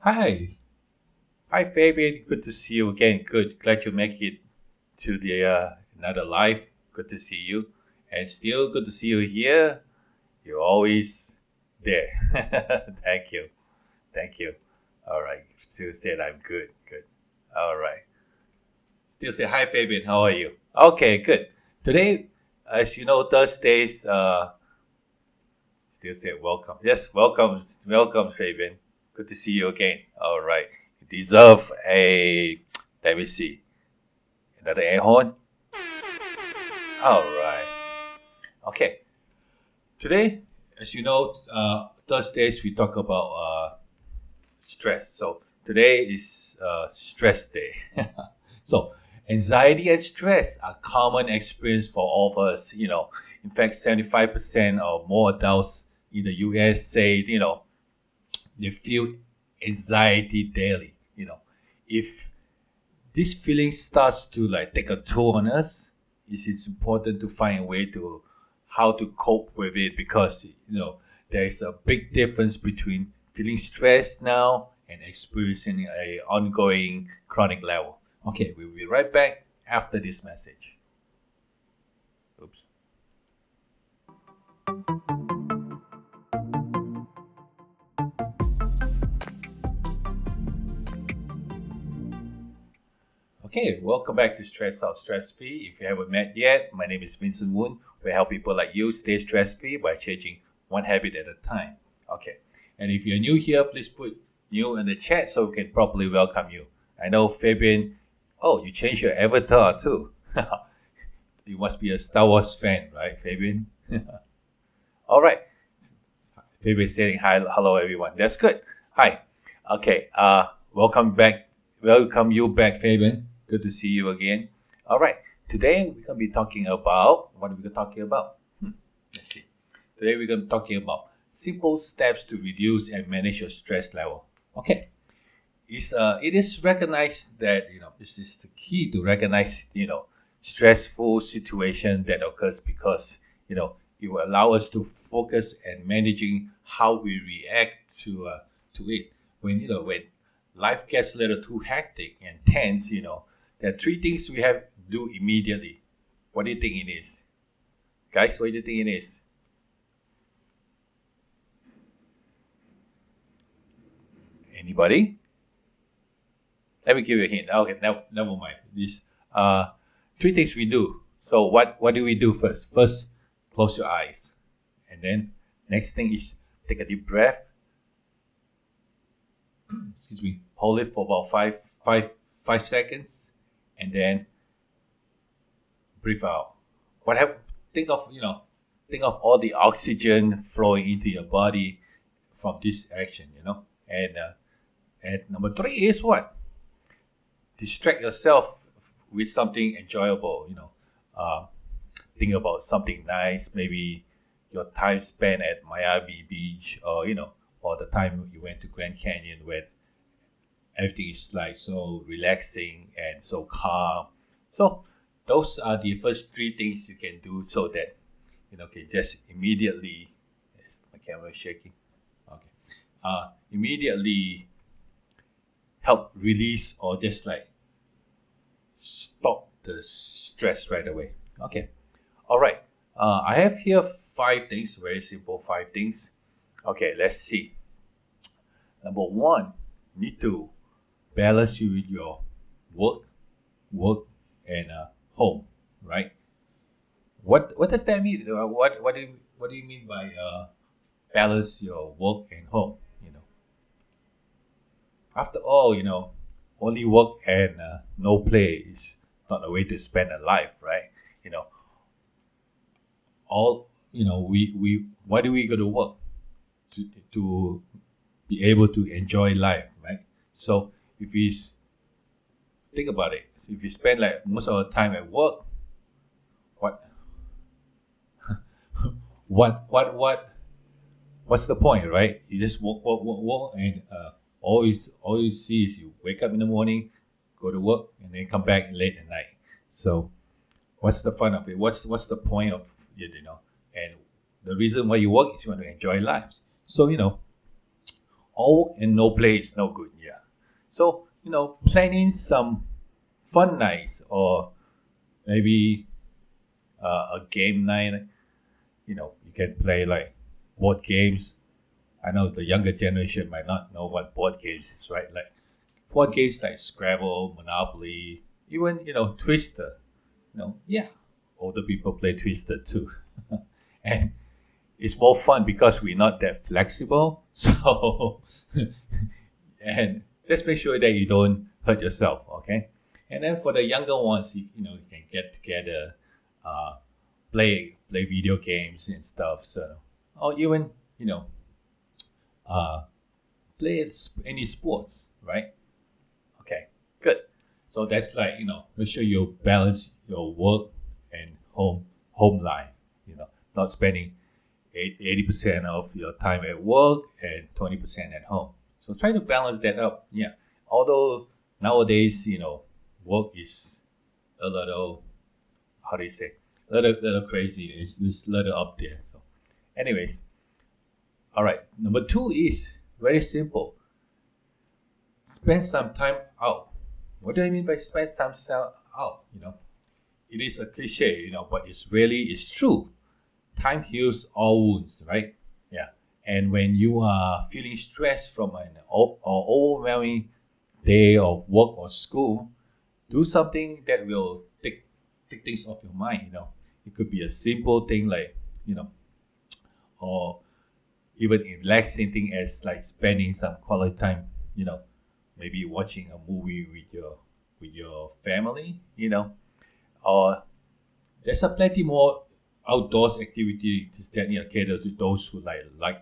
Hi. Hi, Fabian. Good to see you again. Good. Glad you make it to the another live. Good to see you. And still good to see you here. You're always there. Thank you. Thank you. All right. Still said I'm good. Good. All right. Still say hi, Fabian. How are you? Okay, good. Today, as you know, Thursdays, still say welcome. Yes, welcome. Welcome, Fabian. Good to see you again. All right. You deserve let me see, another air horn. All right. Okay. Today, as you know, Thursdays we talk about stress. So today is stress day. So anxiety and stress are common experience for all of us. In fact, 75% or more adults in the U.S. say they feel anxiety daily. If this feeling starts to like take a toll on us, it's important to find a way to how to cope with it because there's a big difference between feeling stressed now and experiencing a ongoing chronic level. Okay, we'll be right back after this message. Oops. Okay, welcome back to Stress Out Stress Free. If you haven't met yet, my name is Vincent Woon. We help people like you stay stress free by changing one habit at a time. Okay, and if you're new here, please put new in the chat so we can properly welcome you. I know Fabian, oh, you changed your avatar too. You must be a Star Wars fan, right, Fabian? All right, Fabian saying hi, hello everyone. That's good. Hi. Okay, welcome back. Welcome you back, Fabian. Good to see you again. All right. Today we're gonna be talking about what are we talking about? Let's see. Today we're gonna be talking about simple steps to reduce and manage your stress level. Okay. It is recognized that this is the key to recognize stressful situation that occurs because it will allow us to focus and managing how we react to it when life gets a little too hectic and tense. There are three things we have to do immediately. What do you think it is? Guys, what do you think it is? Anybody? Let me give you a hint. Okay, never mind. These three things we do. So what do we do first? First, close your eyes. And then next thing is take a deep breath. Excuse me. Hold it for about five seconds. And then breathe out. Think of all the oxygen flowing into your body from this action, and number three is what? Distract yourself with something enjoyable, think about something nice, maybe your time spent at Miami Beach or the time you went to Grand Canyon where everything is like so relaxing and so calm. So those are the first three things you can do so that can just immediately. Is my camera shaking? Okay. Immediately help release or just like stop the stress right away. Okay. All right. I have here 5 things, very simple 5 things. Okay, let's see. Number 1, need to balance you with your work and home, right? What does that mean? What do you mean by balance your work and home? After all, only work and no play is not a way to spend a life, right? You know, all we why do we go to work? To be able to enjoy life, right? So if you think about it, if you spend like most of the time at work, what what's the point, right? You just walk, and all you see is you wake up in the morning, go to work, and then come back late at night. So what's the fun of it? What's the point of it? And the reason why you work is you want to enjoy life. So All and no play is no good. Yeah. So planning some fun nights or maybe a game night. You can play like board games. I know the younger generation might not know what board games is, right? Like board games like Scrabble, Monopoly, even Twister. Yeah, older people play Twister too, and it's more fun because we're not that flexible. So, and just make sure that you don't hurt yourself, okay? And then for the younger ones, you can get together, play video games and stuff. So, or even uh, play any sports, right? Okay, good. So that's like make sure you balance your work and home life. Not spending 80% of your time at work and 20% at home. So try to balance that up. Yeah. Although nowadays, work is a little, how do you say, little crazy. It's just a little up there. So, anyways, all right. Number 2 is very simple. Spend some time out. What do I mean by spend some time out? It is a cliche, but it's true. Time heals all wounds, right? Yeah. And when you are feeling stressed from an overwhelming day of work or school, do something that will take things off your mind. It could be a simple thing like or even a relaxing thing as like spending some quality time. Maybe watching a movie with your family. Or there's a plenty more outdoors activities that cater to those who like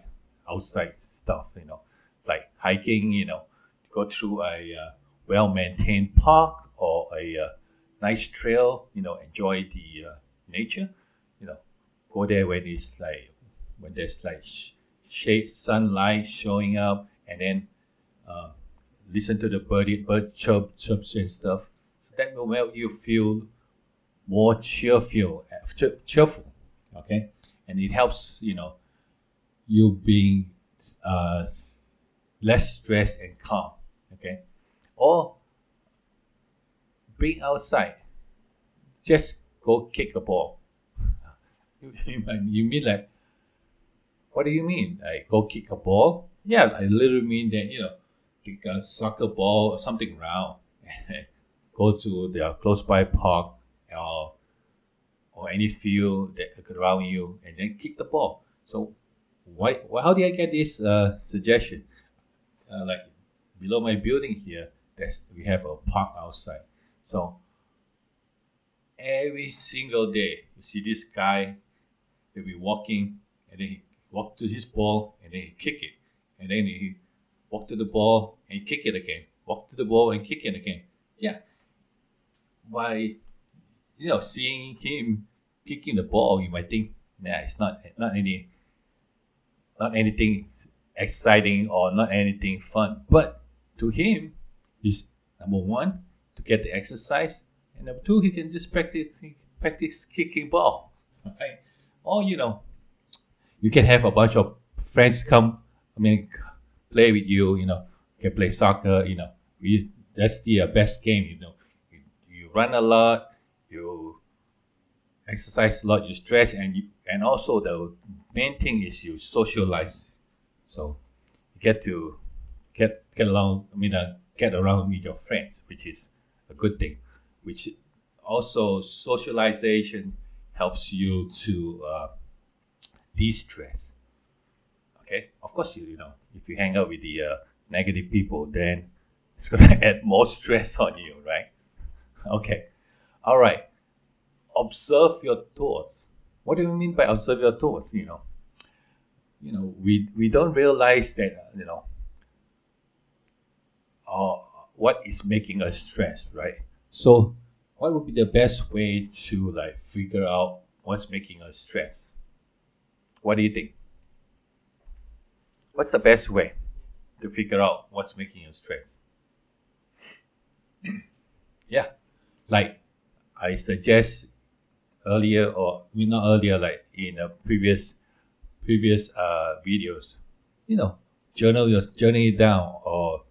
outside stuff. Like hiking. Go through a well-maintained park or a nice trail. Enjoy the nature. Go there when there's like shade, sunlight showing up, and then listen to the bird chirps and stuff. So that will make you feel more cheerful. Okay, and it helps you being less stressed and calm. Okay, or being outside, just go kick a ball. You mean like, what do you mean? Like go kick a ball? Yeah, I literally mean that kick a soccer ball or something round. Go to the close by park or any field that around you, and then kick the ball. So how did I get this suggestion? Like below my building here, we have a park outside. So every single day, you see this guy. He'll be walking, and then he walk to his ball, and then he kick it, and then he walk to the ball and kick it again. Walk to the ball and kick it again. Yeah. By seeing him kicking the ball, you might think, nah, it's not anything exciting or not anything fun. But to him, it's number 1 to get the exercise, and number 2 he can just practice kicking ball, right? Or you can have a bunch of friends come. Play with you. You can play soccer. That's the best game. You run a lot, you exercise a lot, you stretch, and also the main thing is you socialize. So you get to get along. Get around with your friends, which is a good thing. Which also socialization helps you to de-stress. Okay, of course if you hang out with the negative people, then it's gonna add more stress on you, right? Okay, all right. Observe your thoughts. What do you mean by observe your thoughts? We don't realize that what is making us stressed, right? So, what would be the best way to figure out what's making us stress? What do you think? What's the best way to figure out what's making you stress? Yeah, like I suggest earlier, or not earlier, like in previous videos, journal it down, or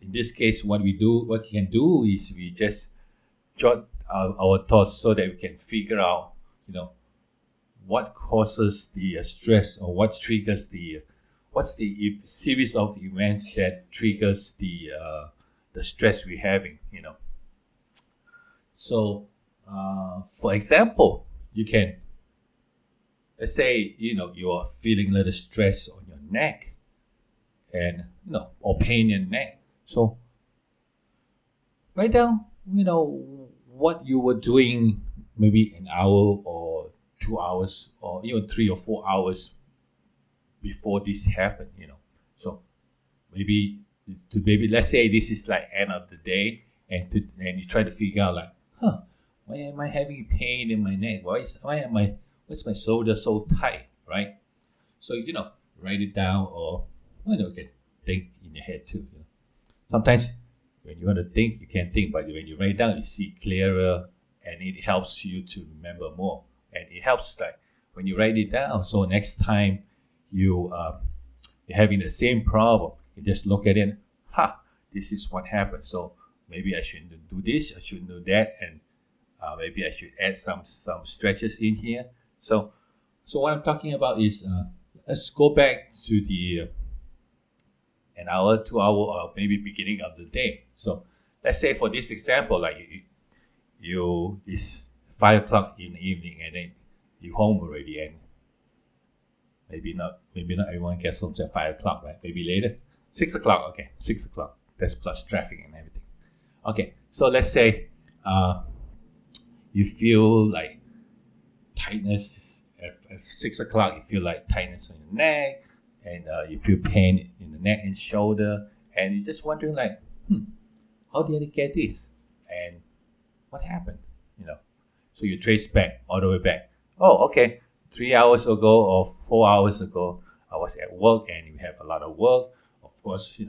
in this case, what you can do is we just jot our thoughts so that we can figure out, what causes the stress, or what triggers what's the series of events that triggers the stress we're having, So, for example, you can, let's say, you are feeling a little stress on your neck, and or pain in your neck. So, write down, what you were doing maybe an hour or 2 hours or even 3 or 4 hours before this happened, So maybe let's say this is like end of the day, and you try to figure out like, why am I having pain in my neck? What's my shoulder so tight, right? So write it down, or you can think in your head too. Sometimes when you want to think, you can't think, but when you write down, you see clearer, and it helps you to remember more. And it helps like when you write it down, so next time you're having the same problem, you just look at it, this is what happened. So maybe I shouldn't do this, I shouldn't do that, and maybe I should add some stretches in here. So what I'm talking about is, let's go back to the an hour, 2 hour, or maybe beginning of the day. So let's say for this example, like it's 5 o'clock in the evening, and then you're home already, and maybe not everyone gets home at 5 o'clock, right? Maybe later, 6 o'clock. Okay, 6 o'clock. That's plus traffic and everything. Okay, so let's say you feel like tightness at 6 o'clock. You feel like tightness on your neck, and you feel pain in the neck and shoulder, and you're just wondering like, how did I get this, and what happened? So you trace back all the way back. Oh, okay, 3 hours ago or 4 hours ago, I was at work, and you have a lot of work. Of course,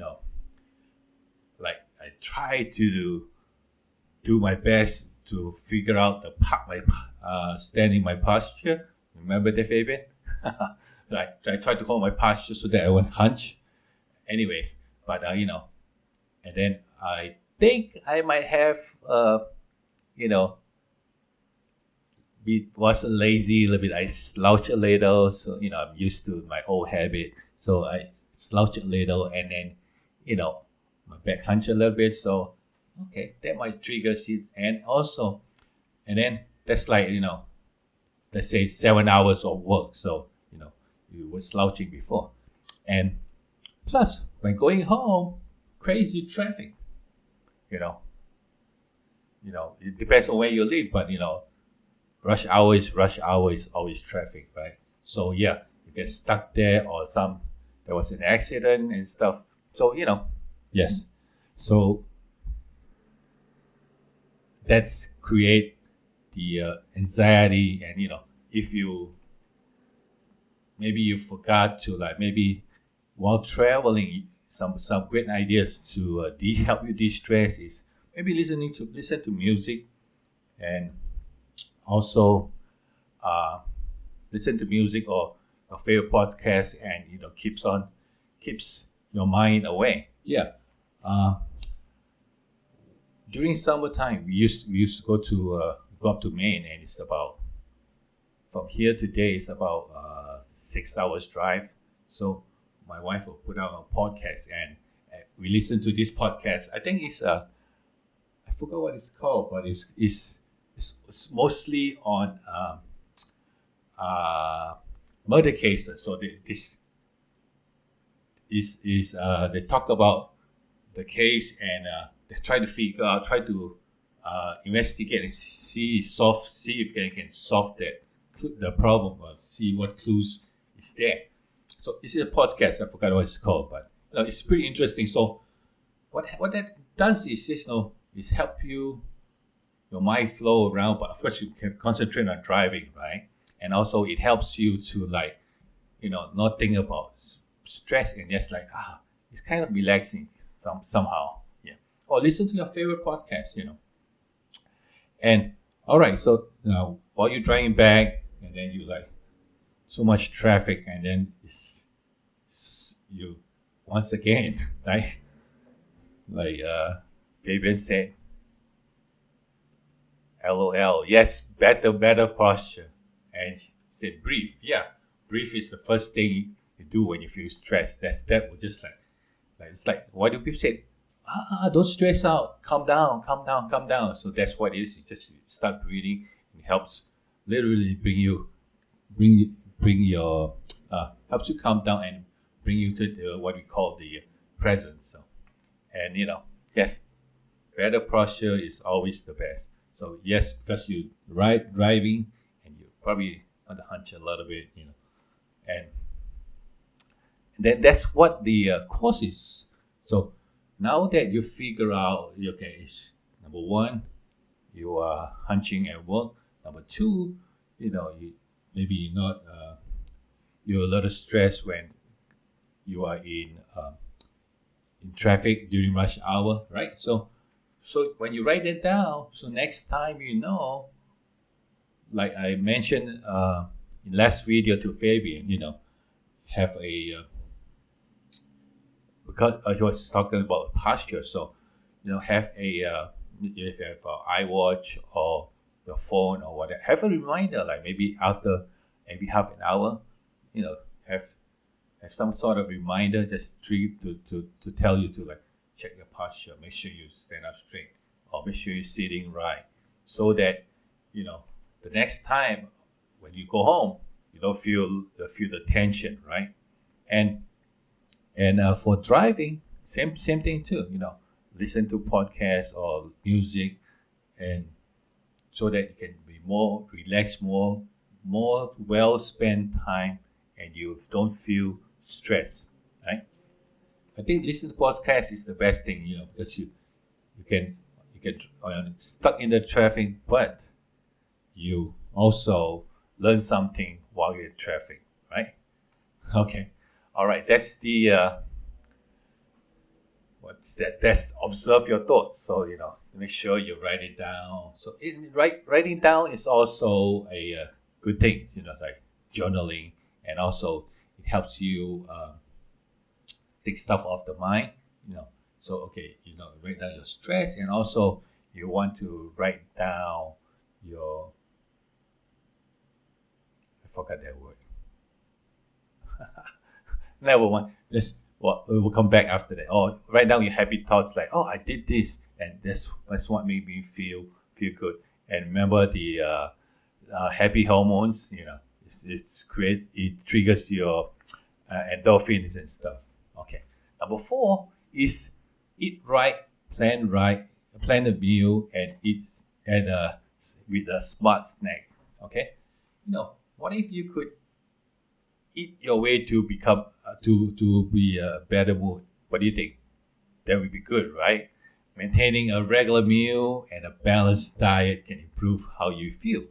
like I try to do my best to figure out standing my posture. Remember that, Fabian? Like I try to hold my posture so that I won't hunch. Anyways, but and then I think I might have was lazy a little bit. I slouch a little, so I'm used to my old habit. So I slouch a little, and then my back hunch a little bit. So okay, that might trigger it, and then that's like let's say 7 hours of work. So you were slouching before, and plus when going home, crazy traffic. It depends on where you live, but rush hour is always traffic, right? So yeah, you get stuck there, or there was an accident and stuff. So yes. So that's create the anxiety, and if maybe you forgot to, like, maybe while traveling, some great ideas to help you de-stress is maybe listen to music, and also listen to music or your favorite podcast, and keeps your mind away. Yeah. During summertime, we used to go up to Maine, and it's about, from here to there, it's about 6 hours drive. So my wife will put out a podcast, and we listen to this podcast. I think it's I forgot what it's called, but it's mostly on murder cases. So this is they talk about the case, and they try to investigate and see if they can solve the problem, or see what clues is there. So this is a podcast. I forgot what it's called, but it's pretty interesting. So what that does is is help your mind flow around, but of course you can concentrate on driving, right? And also it helps you to not think about stress, and just it's kind of relaxing somehow. Yeah. Or listen to your favorite podcast, And all right, so now while you're driving back, and then you so much traffic, and then you once again, right? Like Fabian said, LOL. Yes, better posture. And he said, breathe. Yeah, breathe is the first thing you do when you feel stressed. That was just like it's like, why do people say, don't stress out, calm down, calm down, calm down. So that's what it is. You just start breathing. It helps literally bring your helps you calm down and bring you to what we call the present. So, and yes, better posture is always the best. So yes, because you driving and you probably on the hunch a little bit, and that's what the course is. So now that you figure out, okay, it's number one, you are hunching at work. Number two, you maybe not you're a little stressed when you are in traffic during rush hour, right? So when you write it down, so next time like I mentioned in last video to Fabian, have a because he was talking about posture. So have a if you have an iWatch or your phone or whatever, have a reminder like maybe after every half an hour, have some sort of reminder just to tell you to like check your posture, make sure you stand up straight, or make sure you're sitting right, so that the next time when you go home you don't feel the tension, right? And for driving, same thing too. Listen to podcasts or music, and so that you can be more relaxed, more well spent time, and you don't feel stressed, right? I think listening to podcasts is the best thing, because you can stuck in the traffic, but you also learn something while you're in traffic, right? Okay, all right. That's the what's that? That's observe your thoughts. So make sure you write it down. So writing down is also a good thing, like journaling, and also it helps you take stuff off the mind. So okay, write down your stress, and also you want to write down your, I forgot that word. Never mind. We'll come back after that. Or write down your happy thoughts, like, I did this, and that's what made me feel good. And remember the happy hormones. It triggers your endorphins and stuff. Okay. Number 4 is eat right, plan a meal, and eat with a smart snack. Okay. What if you could eat your way to become to be a better mood? What do you think? That would be good, right? Maintaining a regular meal and a balanced diet can improve how you feel.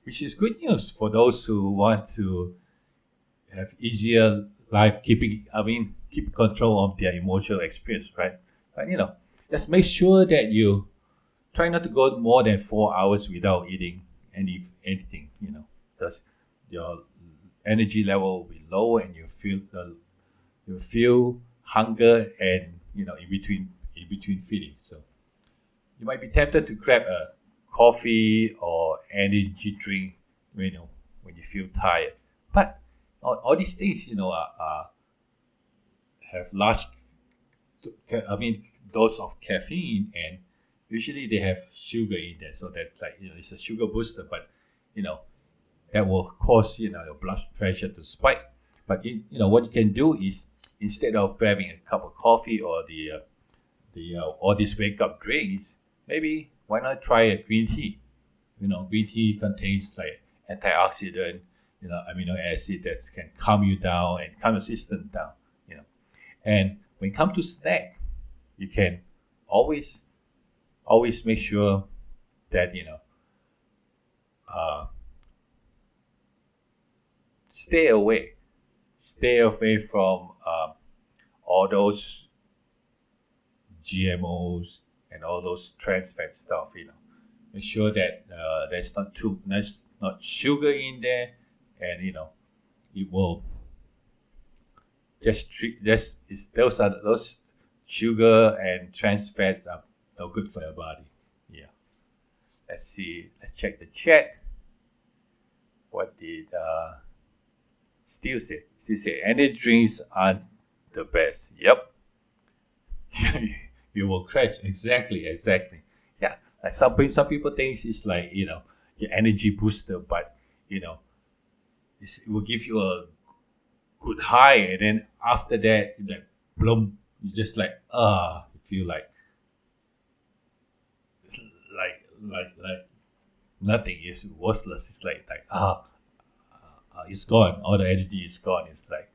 Which is good news for those who want to have easier life, keep control of their emotional experience, right? But just make sure that you try not to go more than 4 hours without eating anything. Because your energy level will be low, and you feel hunger, and in between feelings. So you might be tempted to grab a coffee or energy drink when you feel tired, but all these things have large dose of caffeine, and usually they have sugar in there, so that's like it's a sugar booster, but that will cause your blood pressure to spike. But what you can do is, instead of grabbing a cup of coffee or the all these wake up drinks, maybe why not try a green tea? Green tea contains like antioxidant, amino acid that can calm you down and calm your system down. And when it comes to snack, you can always make sure that stay away from all those GMOs and all those trans fat stuff. Make sure that there's not sugar in there, and it will those sugar and trans fats are no good for your body. Yeah. Let's see. Let's check the chat. What did Steele say? Steele say energy drinks aren't the best. Yep. You will crash. Exactly. Yeah. Like some people think it's like your energy booster, but it will give you a good high, and then after that, like boom, you just like you feel like nothing is worthless. It's like it's gone. All the energy is gone. It's like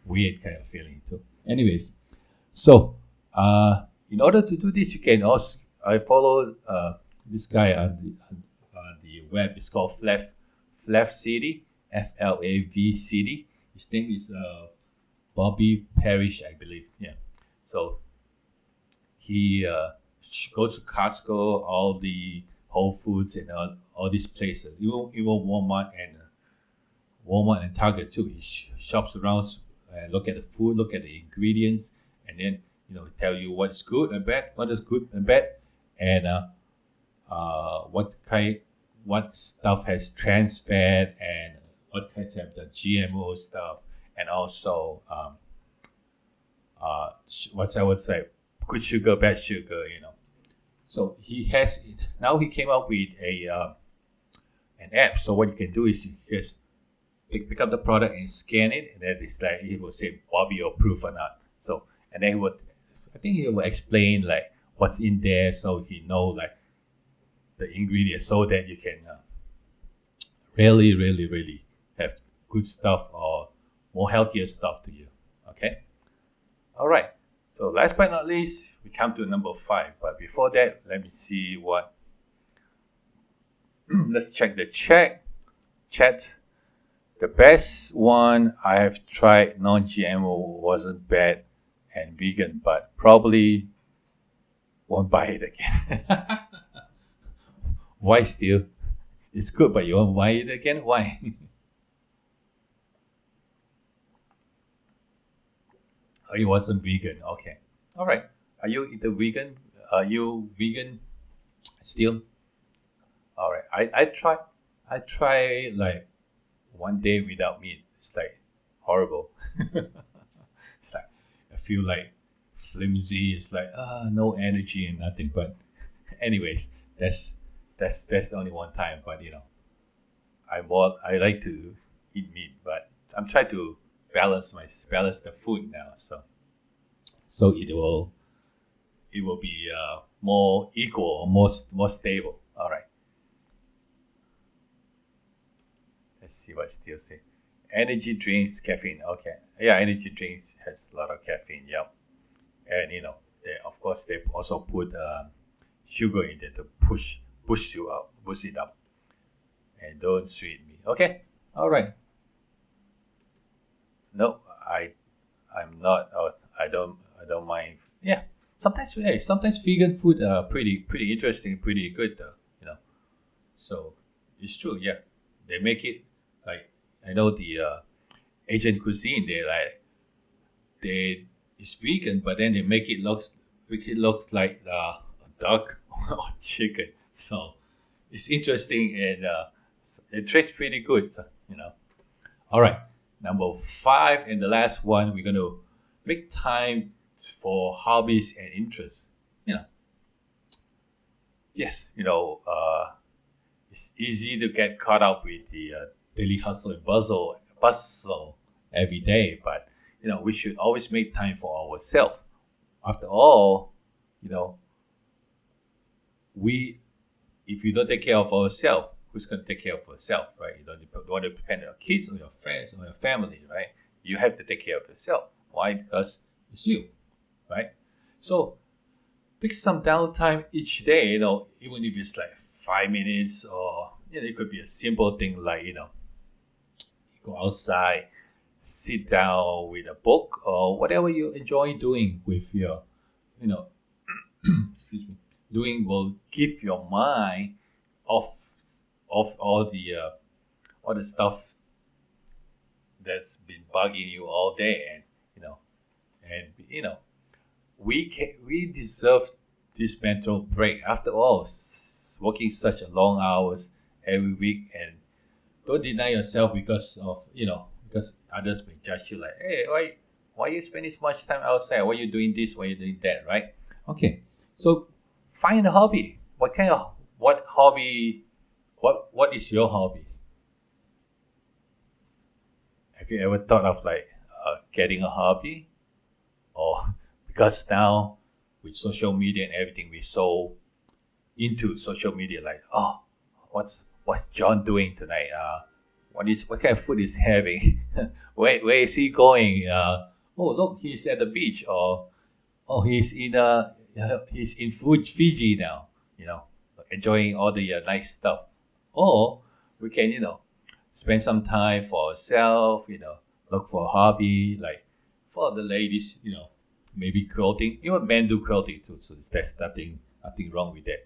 weird kind of feeling too. Anyways, so in order to do this, you can also I follow this guy on the web. It's called Flav City, FLAV City. His name is Bobby Parrish, I believe. Yeah. So he goes to Costco, all the Whole Foods, and all these places. Even Walmart and Target too. He shops around and look at the food, look at the ingredients, and then tell you what's good and bad, and what stuff has trans fat and what kinds have the GMO stuff, and also what's I would say good sugar, bad sugar. So he has now he came up with an app. So what you can do is you just pick up the product and scan it, and then it's like he will say Bobby approved or not. So and then I think he will explain like what's in there, so he know like the ingredients, so that you can really have good stuff or more healthier stuff to you. Okay. All right. So last but not least, we come to number 5. But before that, let me see what. Let's check the chat. The best one I have tried non-GMO wasn't bad and vegan, but probably won't buy it again. Why still? It's good, but you won't buy it again? Why? Oh, it wasn't vegan. Okay. All right. Are you either vegan? Are you vegan still? All right. I try like one day without meat. It's like horrible. It's like I feel like flimsy. It's like no energy and nothing. But anyways, that's the only one time. But I like to eat meat, but I'm trying to balance the food now. So it will be more equal or more stable. All right. Let's see what Steele say. Energy drinks, caffeine. Okay. Yeah, energy drinks has a lot of caffeine. Yep. And of course they also put sugar in there to push it up, and don't sweet me. Okay. All right. No, I'm not. I don't mind. Yeah. Sometimes vegan food are pretty interesting, pretty good though. So it's true. Yeah. They make it like I know the Asian cuisine. It's vegan, but then they make it look like a duck or chicken. So it's interesting, and it tastes pretty good. So, All right. Number 5 and the last one, we're going to make time for hobbies and interests. Yes, it's easy to get caught up with the daily hustle and bustle every day, but we should always make time for ourselves. After all, if you don't take care of ourselves, who's going to take care of yourself, right? You don't want to depend on your kids or your friends or your family, right? You have to take care of yourself. Why? Because it's you, right? So pick some downtime each day, even if it's like 5 minutes, or it could be a simple thing like you go outside, sit down with a book or whatever you enjoy doing with your excuse me, doing will give your mind off all the stuff that's been bugging you all day, and And we deserve this mental break. After all, working such a long hours every week, and don't deny yourself because others may judge you like, hey, why you spending so much time outside? Why you doing this? Why you doing that? Right? Okay. So find a hobby. What is your hobby? Have you ever thought of getting a hobby? Or because now with social media and everything, we're so into social media, like, oh, what's John doing tonight? What kind of food is having? where is he going? Oh, look, he's at the beach, or oh, he's in Fiji now, enjoying all the nice stuff. Or we can, spend some time for ourselves, look for a hobby, like for the ladies, maybe quilting. Even men do quilting too, so there's nothing wrong with that.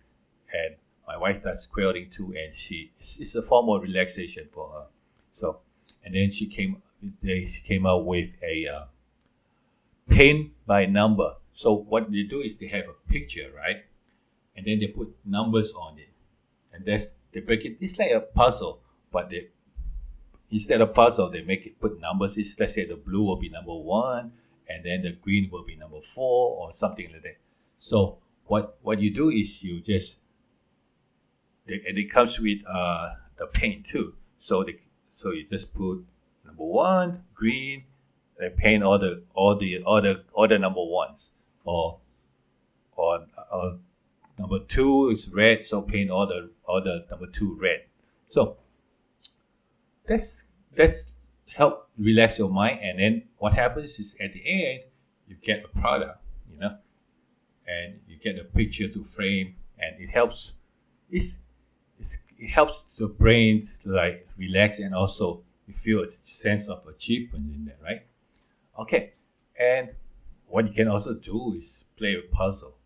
And my wife does quilting too, and it's a form of relaxation for her. So, and then she came out with a paint by number. So what they do is they have a picture, right? And then they put numbers on it, and they break it. It's like a puzzle, but instead of puzzle, they put numbers. Let's say the blue will be number 1, and then the green will be number 4, or something like that. So what you do is you just, and it comes with the paint too. So you just put number 1 green, then paint all the number 1s, or number 2 is red, so paint all the number 2 red. So that's help relax your mind, and then what happens is at the end you get a product, and you get a picture to frame, and it helps. It helps the brain to relax, and also you feel a sense of achievement in that, right? Okay, and what you can also do is play a puzzle.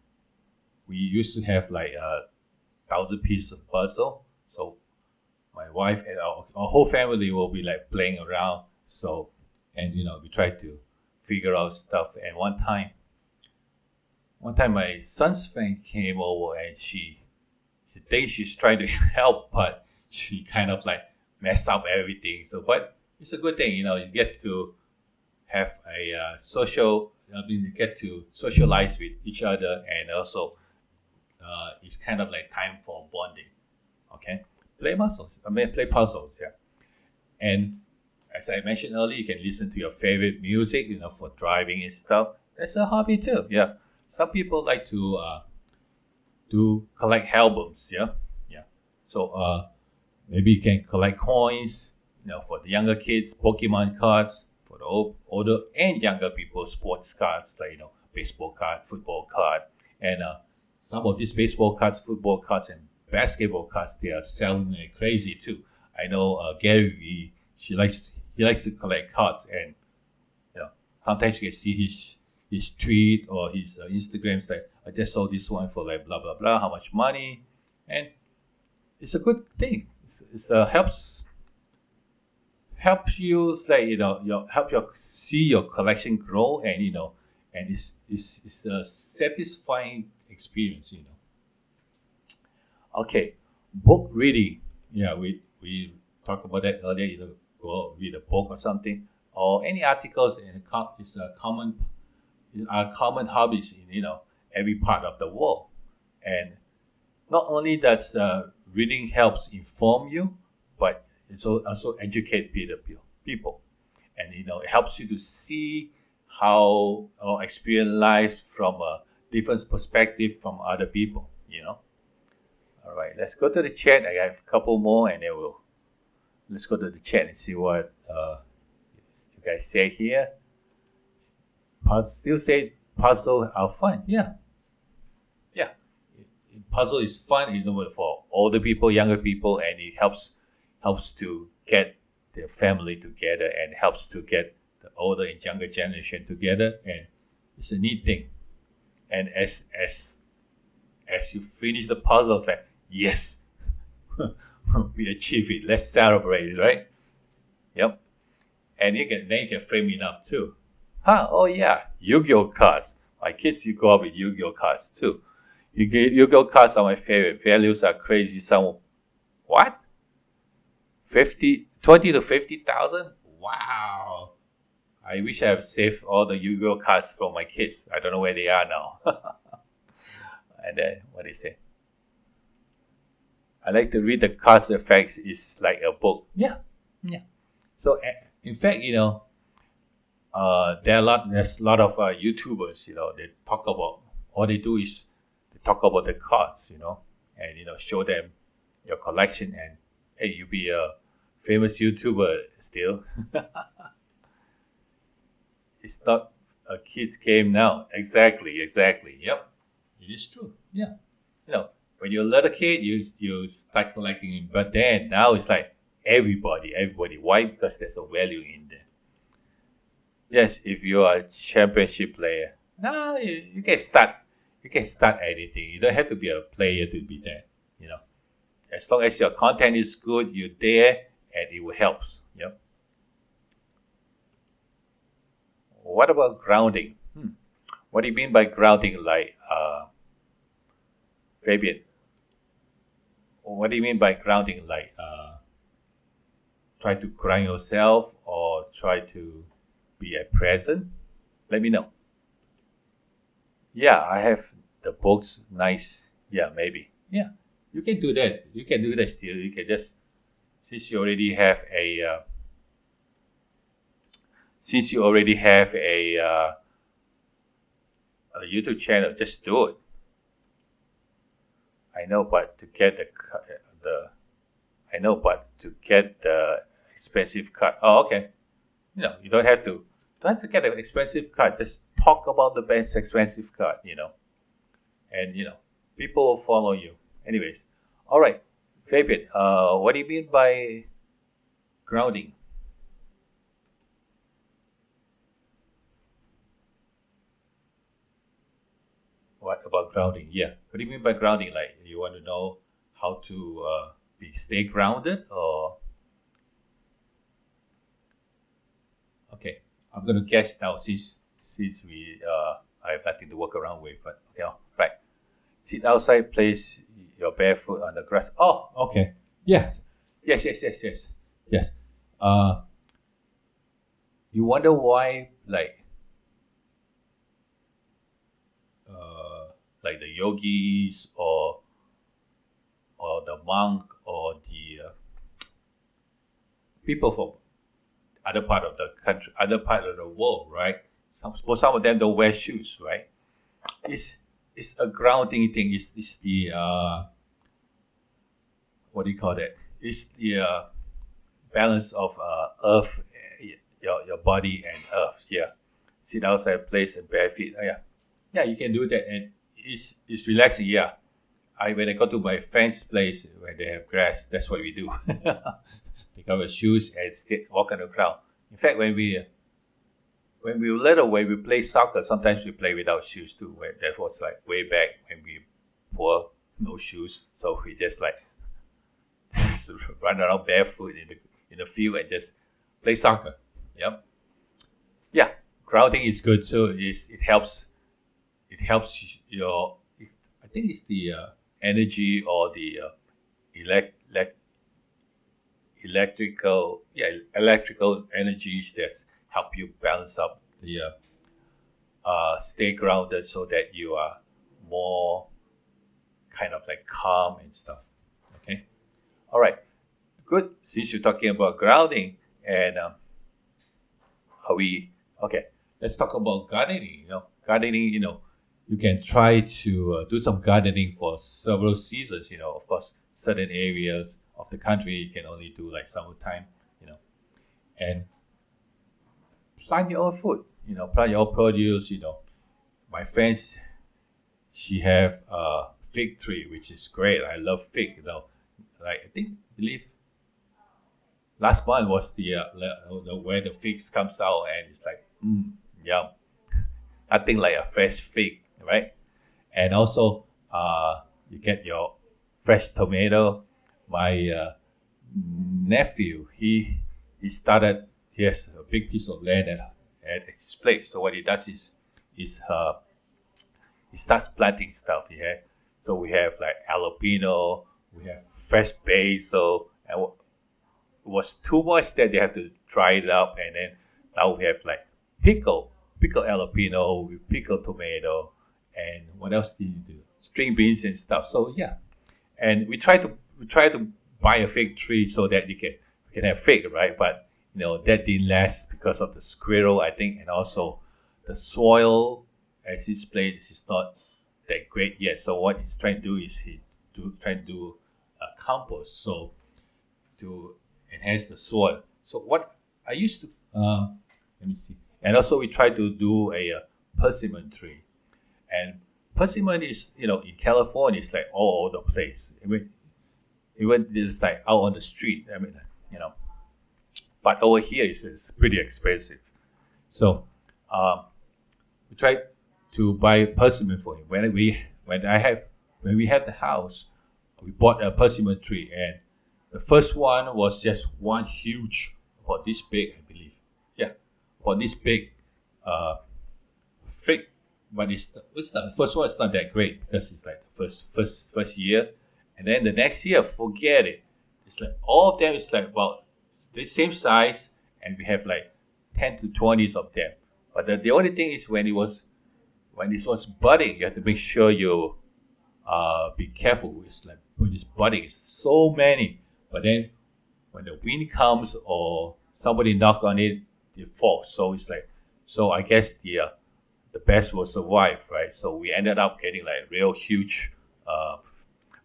We used to have 1,000 pieces of puzzle, so my wife and our whole family will be playing around. So, and we try to figure out stuff. And one time my son's friend came over, and she thinks she's trying to help, but she kind of messed up everything. So, but it's a good thing, you get to have a you get to socialize with each other, and also it's kind of time for bonding. Okay, play puzzles, yeah. And as I mentioned earlier, you can listen to your favorite music, for driving and stuff. That's a hobby too, yeah. Some people like to collect albums, yeah. So maybe you can collect coins, for the younger kids, Pokemon cards. For the older and younger people, sports cards, baseball card, football card, and some of these baseball cards, football cards, and basketball cards, they are selling like crazy too. I know Gary V, he likes to collect cards, and sometimes you can see his tweet or his Instagrams I just sold this one for blah blah blah, how much money, and it's a good thing. It's helps you help you see your collection grow, and and it's a satisfying experience. Okay, book reading. Yeah, we talked about that earlier. Go read a book or something, or any articles, and it's a common hobbies in every part of the world. And not only does reading helps inform you, but it's also educate people, and it helps you to see how or experience life from a different perspective from other people. All right, let's go to the chat. I have a couple more, and then let's go to the chat and see what you guys say here. Still say puzzle are fun. Yeah. Puzzle is fun, for older people, younger people, and it helps to get their family together, and helps to get the older and younger generation together, and it's a neat thing. And as you finish the puzzle, it's yes, we achieved it. Let's celebrate it, right? Yep. And you can frame it up too. Huh? Oh yeah, Yu-Gi-Oh cards. My kids, you go up with Yu-Gi-Oh cards too. Yu-Gi-Oh cards are my favorite. Values are crazy. Some what? 20 to 50,000? Wow. I wish I have saved all the Yu-Gi-Oh cards for my kids. I don't know where they are now. And then what they say? I like to read the cards effects. It's like a book. Yeah. So in fact, there's a lot of YouTubers. They talk about all they do is they talk about the cards. And show them your collection, and hey, you be a famous YouTuber still. It's not a kid's game now. Exactly. Yep, it is true. Yeah, when you're a little kid, you start collecting it, but then now it's like everybody. Why? Because there's a value in there. Yes, if you are a championship player, no, you can start. You can start anything. You don't have to be a player to be there. As long as your content is good, you're there, and it will help. Yep. What about grounding? What do you mean by grounding, like Fabian? What do you mean by grounding, like try to ground yourself or try to be at present? Let me know. Yeah, I have the books. Nice. Yeah, maybe. Yeah, you can do that. You can do that still. You can just, since you already have a a YouTube channel, just do it. I know, but to get the expensive cut. Oh, okay. You don't have to get an expensive cut. Just talk about the best expensive cut. And people will follow you. Anyways, all right, Fabian. What do you mean by grounding? What about grounding? Yeah. What do you mean by grounding? Like, you want to know how to stay grounded, or? Okay, I'm gonna guess now, since we I have nothing to work around with. But okay, right. Sit outside, place your barefoot on the grass. Oh, okay. Yes. You wonder why, like the yogis or the monk or the people from other part of the country, other part of the world, right? Some of them don't wear shoes, right? It's a grounding thing. It's the what do you call that? It's the balance of earth, your body and earth. Yeah, sit outside, place and bare feet. Yeah, you can do that, and it's relaxing. Yeah, when I go to my friend's place where they have grass, that's what we do. Take off our shoes and walk on the ground. In fact, when we were little, when we play soccer, sometimes we play without shoes too. That was like way back when we wore no shoes, so we just like just run around barefoot in the field and just play soccer. Yep. Yeah, grounding is good too. It helps. It helps your. I think it's the energy or the electrical energies that help you balance up the stay grounded, so that you are more kind of like calm and stuff. Okay, all right, good. Since you're talking about grounding, and are we okay? Let's talk about gardening. Gardening. You can try to do some gardening for several seasons. Of course, certain areas of the country you can only do like summertime. And plant your own food. Plant your own produce. My friends, she have a fig tree, which is great. I love fig. Like believe last month was the where the figs comes out, and it's like yum. Nothing like a fresh fig, right? And also you get your fresh tomato. My nephew, he has a big piece of land at his place. So what he does is he starts planting stuff. Yeah. So we have like jalapeno, we have fresh basil, and it was too much that they have to dry it up, and then now we have like pickled jalapeno, with pickled tomato, and what else do you do? String beans and stuff. So yeah, and we try to buy a fig tree so that we can have fig, right? But that didn't last because of the squirrel, I think, and also the soil as his place is not that great yet. So what he's trying to do is trying to do a compost, so to enhance the soil. So what I used to let me see, and also we try to do a persimmon tree, and persimmon is in California it's like all over the place. Even it's like out on the street. I mean, but over here it's pretty expensive. So we try to buy persimmon for him. When we have the house, we bought a persimmon tree, and the first one was just one huge, about this big, I believe. Yeah, about this big fig. But it's not, the first one is not that great because it's like the first year, and then the next year, forget it. It's like all of them is like about the same size, and we have like 10 to 20s of them. But the only thing is when it was budding, you have to make sure you be careful. It's like when it's budding, it's so many. But then when the wind comes or somebody knock on it, it falls. So it's like, so I guess the best will survive, right? So we ended up getting like real huge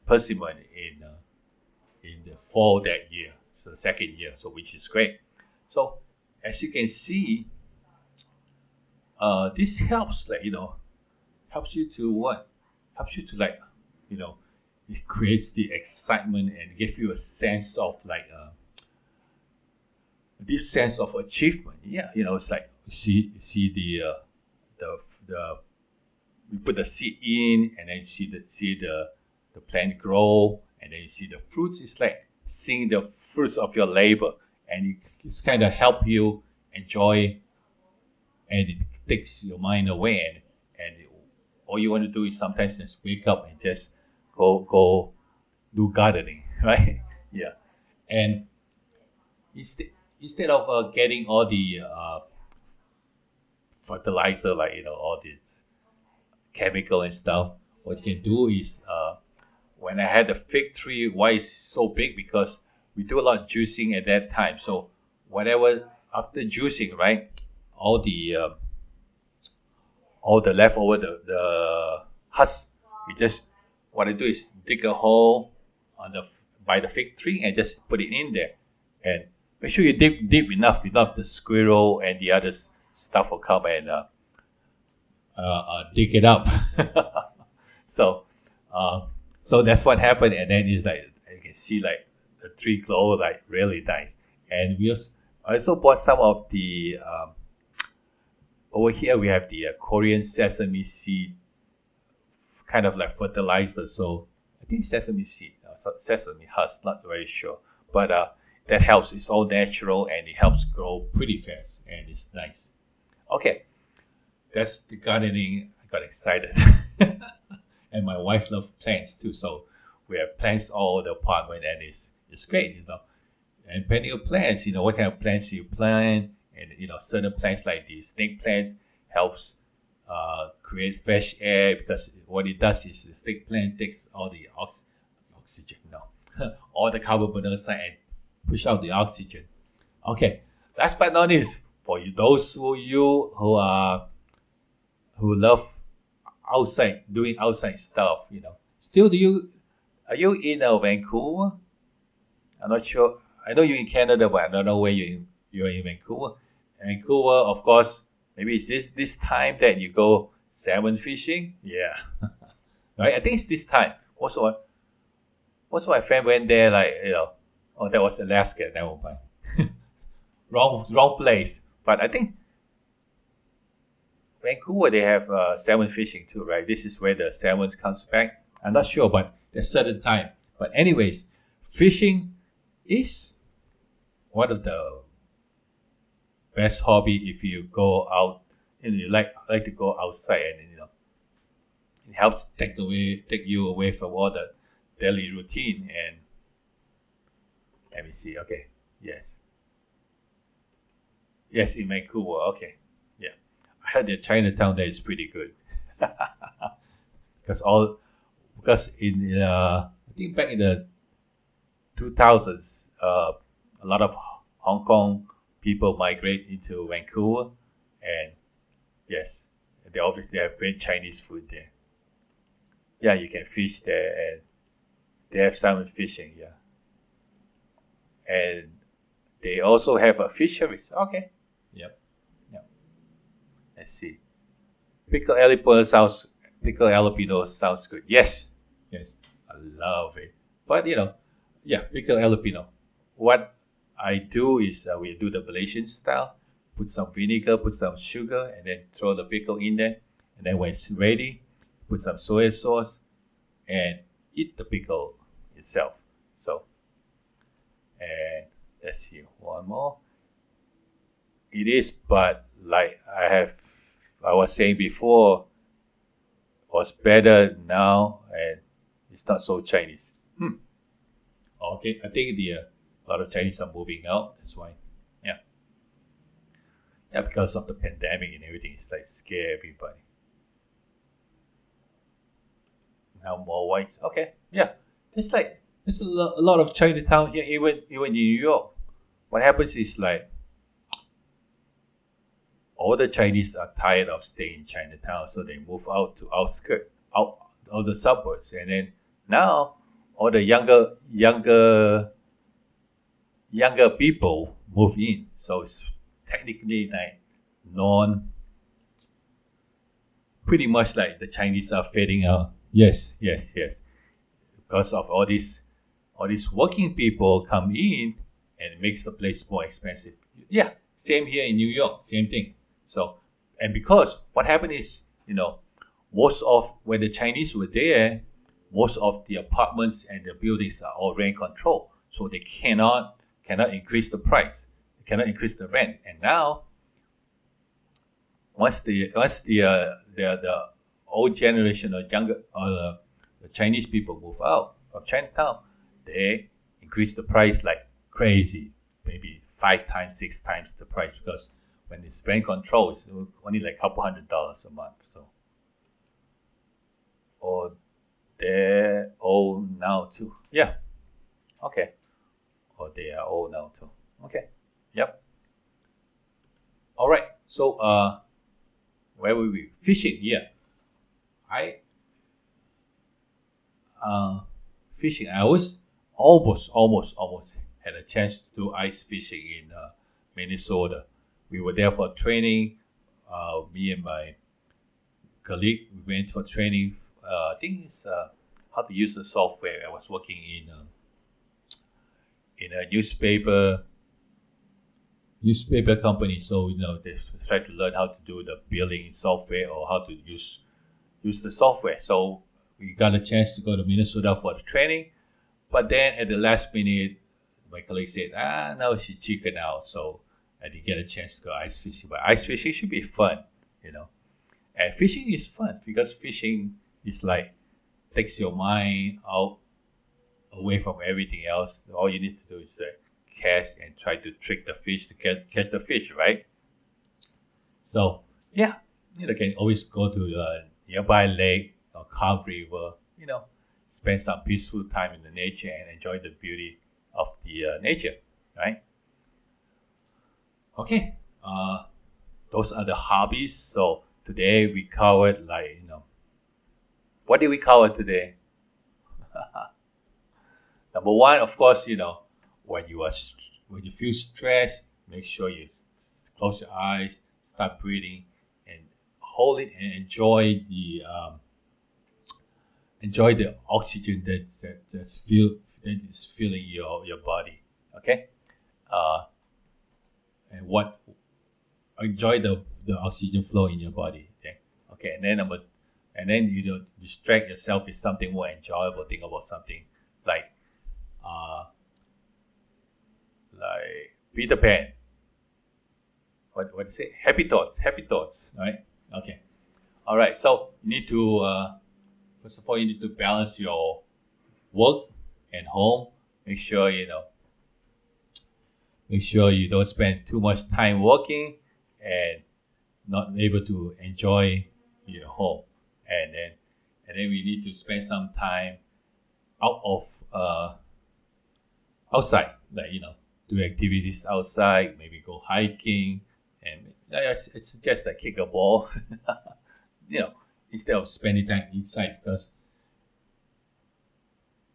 persimmon in the fall that year, so the second year, so which is great. So as you can see, this helps, like helps you to what? Helps you to like, it creates the excitement and give you a sense of like this sense of achievement. Yeah, it's like you see the we put the seed in, and then you see the plant grow, and then you see the fruits. It's like seeing the fruits of your labor, and it's kind of help you enjoy, and it takes your mind away, and all you want to do is sometimes just wake up and just go do gardening, right? Yeah, and instead of getting all the fertilizer, like all this chemical and stuff, what you can do is when I had the fig tree, why it's so big? Because we do a lot of juicing at that time. So whatever after juicing, right, all the leftover the husk, what I do is dig a hole by the fig tree and just put it in there, and make sure you dig deep enough the squirrel and the other stuff will come and dig it up. So that's what happened, and then it's like you can see like the tree glow like really nice. And I also bought some of the over here we have the Korean sesame seed, kind of like fertilizer. So I think sesame seed, sesame husk, not very sure, but that helps. It's all natural and it helps grow pretty fast, and it's nice. Okay, that's the gardening. I got excited. And my wife loves plants too, so we have plants all over the apartment, and it's great, And depending on plants, what kind of plants you plant, and certain plants like the snake plants helps create fresh air, because what it does is the snake plant takes all the oxygen, all the carbon monoxide, and push out the oxygen. Okay, last but not least, for those who love doing outside stuff, Still, are you in Vancouver? I'm not sure. I know you're in Canada, but I don't know where you're in Vancouver. Vancouver, of course, maybe it's this time that you go salmon fishing. Yeah, right. I think it's this time. Also, my friend went there, like oh, that was Alaska. Never mind. wrong place. But I think Vancouver, they have salmon fishing too, right? This is where the salmon comes back. I'm not sure, but there's certain time. But anyways, fishing is one of the best hobby if you go out and you like to go outside, and it helps take you away from all the daily routine. And let me see. Okay, yes, in Vancouver. Okay, yeah, I heard that Chinatown there is pretty good. because in I think back in the 2000s, a lot of Hong Kong people migrate into Vancouver, and yes, they obviously have great Chinese food there. Yeah, you can fish there, and they have salmon fishing. Yeah, and they also have a fisheries. Okay, yep. Let's see. Pickled jalapeno sounds good. Yes, I love it. But pickled jalapeno. What I do is we do the Malaysian style. Put some vinegar, put some sugar, and then throw the pickle in there. And then when it's ready, put some soy sauce, and eat the pickle itself. So, and let's see, one more. It is, but like I was saying before, was better now, and it's not so Chinese. Okay, I think a lot of Chinese are moving out. That's why. Yeah, because of the pandemic and everything, it's like scare everybody. Now more whites. Okay, yeah. There's a lot of Chinatown here, even in New York. What happens is like all the Chinese are tired of staying in Chinatown, so they move out to out of the suburbs, and then now all the younger people move in. So it's technically like pretty much like the Chinese are fading out. Yes. Because of all these working people come in, and it makes the place more expensive. Yeah, same here in New York, same thing. So, and because what happened is, most of when the Chinese were there, most of the apartments and the buildings are all rent control, so they cannot increase the price, they cannot increase the rent. And now, once the old generation or younger or the Chinese people move out from Chinatown, they increase the price like crazy, maybe 5 times, 6 times the price, because when it's rent control, it's only like a couple $100 a month. So, or they're old now too. Yeah. Okay. Or they are old now too. Okay. Yep. All right. So, where were we? Fishing. Yeah. Fishing. I almost had a chance to do ice fishing in Minnesota. We were there for training. Me and my colleague, we went for training. I think it's how to use the software. I was working in a newspaper company, so they try to learn how to do the billing software or how to use the software. So we got a chance to go to Minnesota for the training, but then at the last minute, my colleague said, now she's chicken out, so I didn't get a chance to go ice fishing. But ice fishing should be fun, and fishing is fun because fishing is like takes your mind out away from everything else. All you need to do is cast and try to trick the fish to catch the fish, right? So yeah, you can always go to a nearby lake or carved river, spend some peaceful time in the nature and enjoy the beauty of the nature, right? Okay, those are the hobbies. So today we covered what did we cover today? Number one, of course, when you feel stressed, make sure you close your eyes, start breathing, and hold it and enjoy the oxygen that is filling your body. Okay, and enjoy the oxygen flow in your body. Okay, and then you don't distract yourself with something more enjoyable. Think about something like Peter Pan. what is it? Happy thoughts. Right? Okay. All right. So you need to first of all, you need to balance your work and home. Make sure you don't spend too much time working and not able to enjoy your home. And then we need to spend some time out of outside, like do activities outside, maybe go hiking, and I suggest like kick a ball, instead of spending time inside, because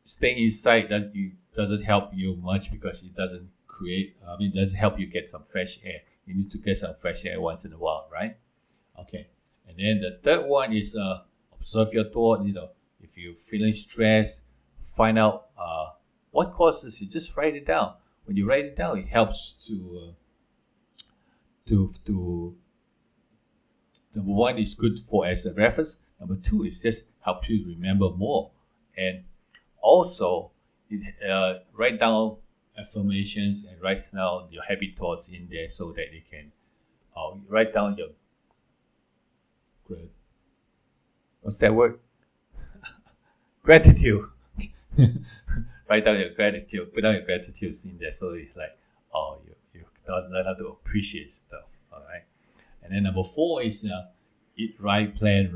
staying inside doesn't help you much, because it doesn't help you get some fresh air. You need to get some fresh air once in a while, right? Okay. And then the third one is observe your thought. If you're feeling stressed, find out what causes it. Just write it down. When you write it down, it helps to number one is good for as a reference. Number two is just help you remember more. And also, write down affirmations and write down your happy thoughts in there, so that you can write down your what's that word? Gratitude. Write down your gratitude. Put down your gratitudes in there, so it's like, you learn how to appreciate stuff. All right. And then number four is eat right, plan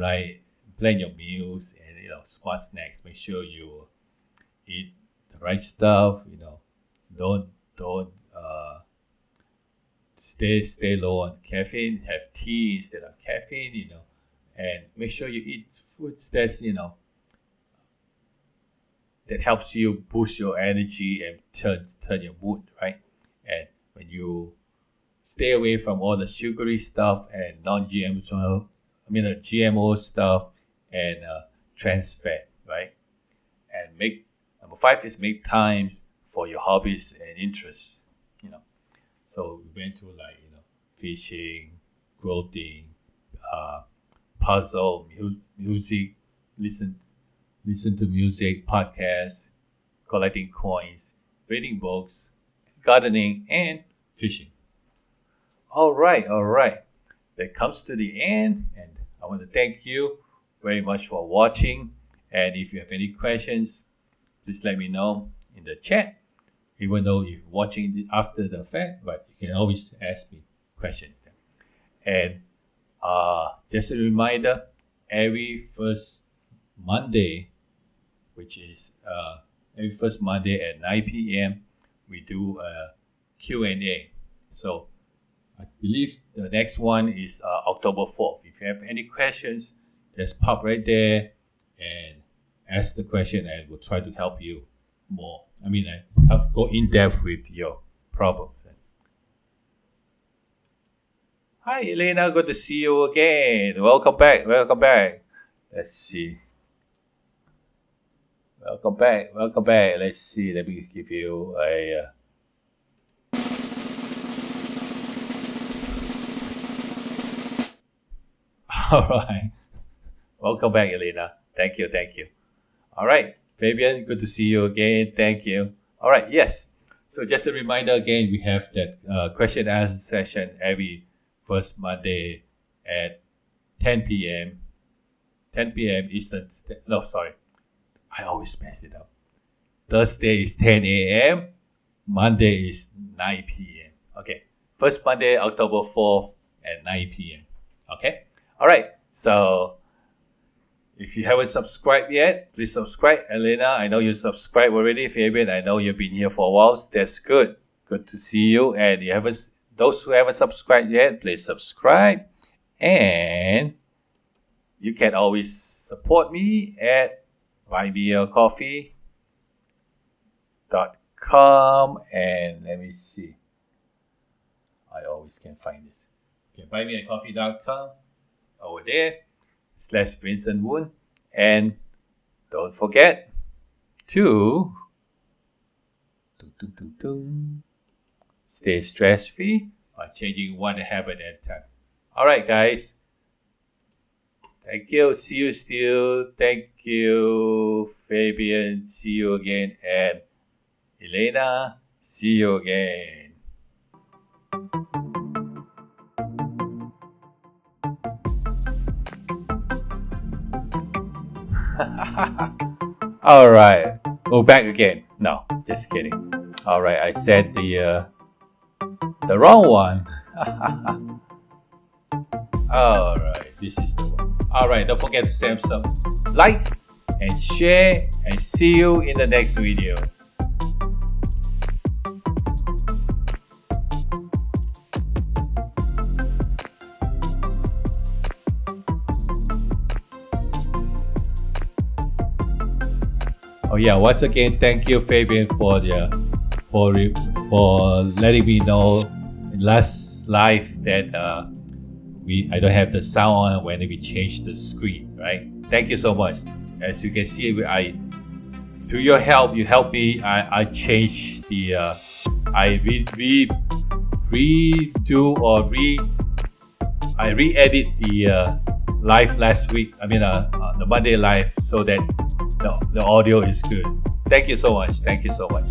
your meals, and smart snacks. Make sure you eat the right stuff. Don't stay low on caffeine. Have tea instead of caffeine. And make sure you eat foods that's that helps you boost your energy and turn your mood, right? And when you stay away from all the sugary stuff and GMO stuff and trans fat, right? And number five is make time for your hobbies and interests. So we went to fishing, quilting, puzzle, music, listen to music, podcasts, collecting coins, reading books, gardening, and fishing. All right. That comes to the end, and I want to thank you very much for watching. And if you have any questions, please let me know in the chat. Even though you're watching after the fact, but you can always ask me questions then. And just a reminder, every first Monday, which is every first Monday at 9 p.m., we do a Q&A. So I believe the next one is October 4th. If you have any questions, just pop right there and ask the question, and we'll try to help you more. I help go in depth with your problems. Hi, Elina. Good to see you again. Welcome back. Let's see. Welcome back. Let's see. Let me give you a... All right. Welcome back, Elina. Thank you. All right. Fabian, good to see you again. Thank you. All right. Yes. So just a reminder again, we have that question and answer session every first Monday at 10 p.m. 10 p.m. Eastern. No, sorry. I always mess it up. Thursday is 10 a.m. Monday is 9 p.m. Okay. First Monday, October 4th at 9 p.m. Okay. All right. So if you haven't subscribed yet, please subscribe. Elena, I know you subscribed already. Fabian, I know you've been here for a while. That's good. Good to see you. And those who haven't subscribed yet, please subscribe. And you can always support me at buymeacoffee.com. And let me see. I always can find this. Okay, buymeacoffee.com. Over there. /Vincent Woon, and don't forget to stay stress-free by changing one habit at a time. All right, guys. Thank you. See you, Steele. Thank you, Fabian. See you again. And Elena, see you again. All right. Oh, back again. No, just kidding. All right, I said the wrong one. All right, this is the one. All right, don't forget to send some likes and share, and see you in the next video. Oh yeah, once again, thank you, Fabian, for letting me know in last live that I don't have the sound on when we change the screen, right? Thank you so much. As you can see, through your help, you helped me. I changed the I re-edit the live last week. I mean the Monday live, so that the audio is good. Thank you so much. Thank you so much.